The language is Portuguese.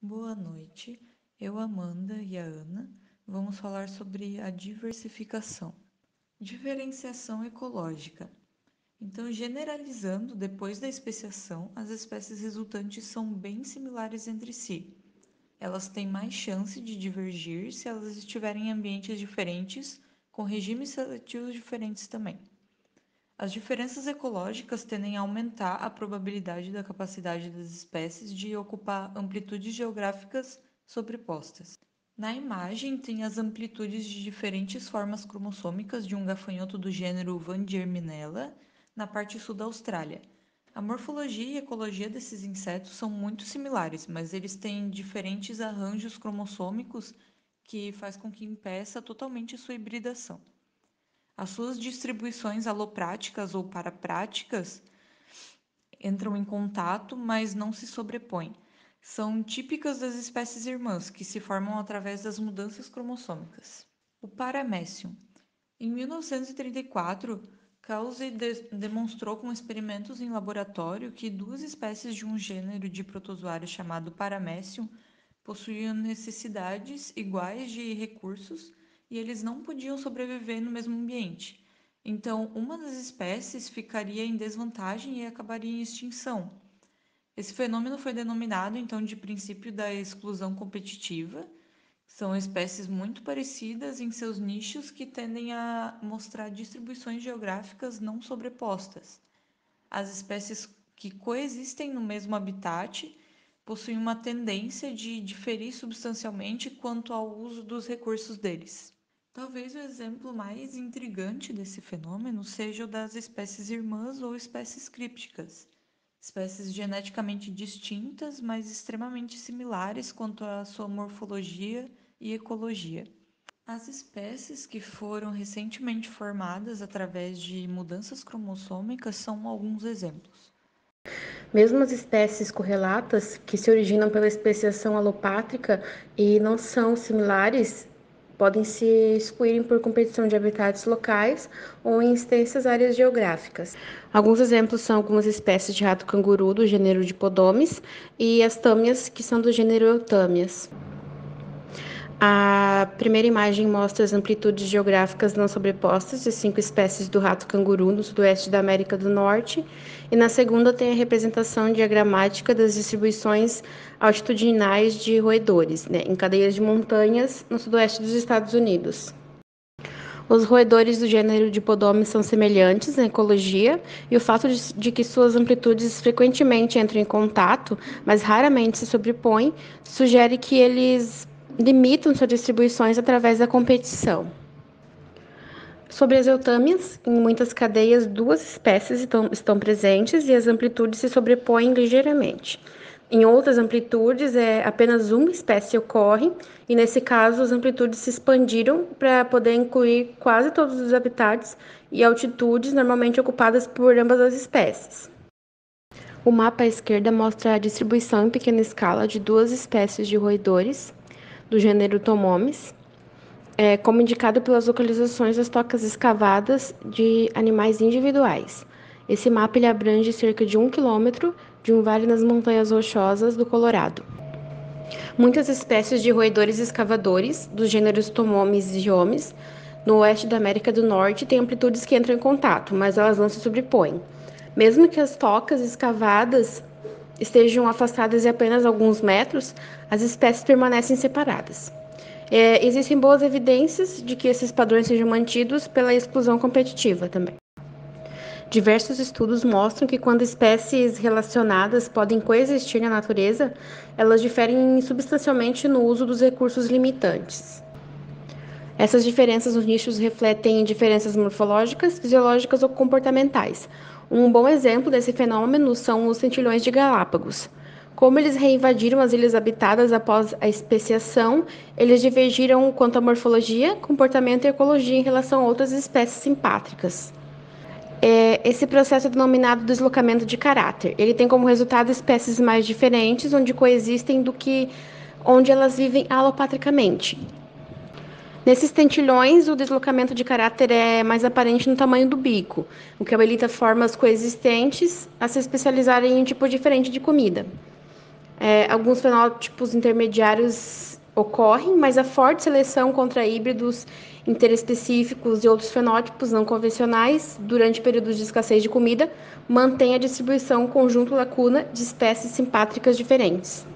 Boa noite, eu, Amanda e a Ana vamos falar sobre a diversificação. Diferenciação ecológica. Então, generalizando, depois da especiação, as espécies resultantes são bem similares entre si. Elas têm mais chance de divergir se elas estiverem em ambientes diferentes, com regimes seletivos diferentes também. As diferenças ecológicas tendem a aumentar a probabilidade da capacidade das espécies de ocupar amplitudes geográficas sobrepostas. Na imagem, tem as amplitudes de diferentes formas cromossômicas de um gafanhoto do gênero Vandierminella, na parte sul da Austrália. A morfologia e ecologia desses insetos são muito similares, mas eles têm diferentes arranjos cromossômicos que faz com que impeça totalmente sua hibridação. As suas distribuições alopráticas ou parapráticas entram em contato, mas não se sobrepõem. São típicas das espécies irmãs, que se formam através das mudanças cromossômicas. O paramécium. Em 1934, Krause demonstrou com experimentos em laboratório que duas espécies de um gênero de protozoário chamado Paramécium possuíam necessidades iguais de recursos e eles não podiam sobreviver no mesmo ambiente. Então, uma das espécies ficaria em desvantagem e acabaria em extinção. Esse fenômeno foi denominado então de princípio da exclusão competitiva. São espécies muito parecidas em seus nichos que tendem a mostrar distribuições geográficas não sobrepostas. As espécies que coexistem no mesmo habitat possuem uma tendência de diferir substancialmente quanto ao uso dos recursos deles. Talvez o exemplo mais intrigante desse fenômeno seja o das espécies irmãs ou espécies crípticas, espécies geneticamente distintas, mas extremamente similares quanto à sua morfologia e ecologia. As espécies que foram recentemente formadas através de mudanças cromossômicas são alguns exemplos. Mesmo as espécies correlatas, que se originam pela especiação alopátrica e não são similares, podem se excluírem por competição de habitats locais ou em extensas áreas geográficas. Alguns exemplos são algumas espécies de rato-canguru do gênero Dipodomes e as tâmias, que são do gênero Eutâmias. A primeira imagem mostra as amplitudes geográficas não sobrepostas de 5 espécies do rato-canguru no sudoeste da América do Norte, e na segunda tem a representação diagramática das distribuições altitudinais de roedores, em cadeias de montanhas no sudoeste dos Estados Unidos. Os roedores do gênero Dipodomes são semelhantes na ecologia, e o fato de que suas amplitudes frequentemente entram em contato, mas raramente se sobrepõem, sugere que eles limitam suas distribuições através da competição. Sobre as eutâmias, em muitas cadeias, duas espécies estão presentes e as amplitudes se sobrepõem ligeiramente. Em outras amplitudes, apenas uma espécie ocorre, e nesse caso, as amplitudes se expandiram para poder incluir quase todos os habitats e altitudes normalmente ocupadas por ambas as espécies. O mapa à esquerda mostra a distribuição em pequena escala de duas espécies de roedores do gênero Tomomes, como indicado pelas localizações das tocas escavadas de animais individuais. Esse mapa ele abrange cerca de 1 quilômetro de um vale nas montanhas rochosas do Colorado. Muitas espécies de roedores escavadores, dos gêneros Tomomes e Giomes, no oeste da América do Norte, têm amplitudes que entram em contato, mas elas não se sobrepõem. Mesmo que as tocas escavadas estejam afastadas de apenas alguns metros, as espécies permanecem separadas. Existem boas evidências de que esses padrões sejam mantidos pela exclusão competitiva também. Diversos estudos mostram que quando espécies relacionadas podem coexistir na natureza, elas diferem substancialmente no uso dos recursos limitantes. Essas diferenças nos nichos refletem diferenças morfológicas, fisiológicas ou comportamentais. Um bom exemplo desse fenômeno são os tentilhões de Galápagos. Como eles reinvadiram as ilhas habitadas após a especiação, eles divergiram quanto à morfologia, comportamento e ecologia em relação a outras espécies simpátricas. Esse processo é denominado deslocamento de caráter. Ele tem como resultado espécies mais diferentes, onde coexistem do que onde elas vivem alopatricamente. Nesses tentilhões, o deslocamento de caráter é mais aparente no tamanho do bico, o que habilita formas coexistentes a se especializarem em um tipo diferente de comida. Alguns fenótipos intermediários ocorrem, mas a forte seleção contra híbridos interespecíficos e outros fenótipos não convencionais durante períodos de escassez de comida mantém a distribuição conjunto lacuna de espécies simpátricas diferentes.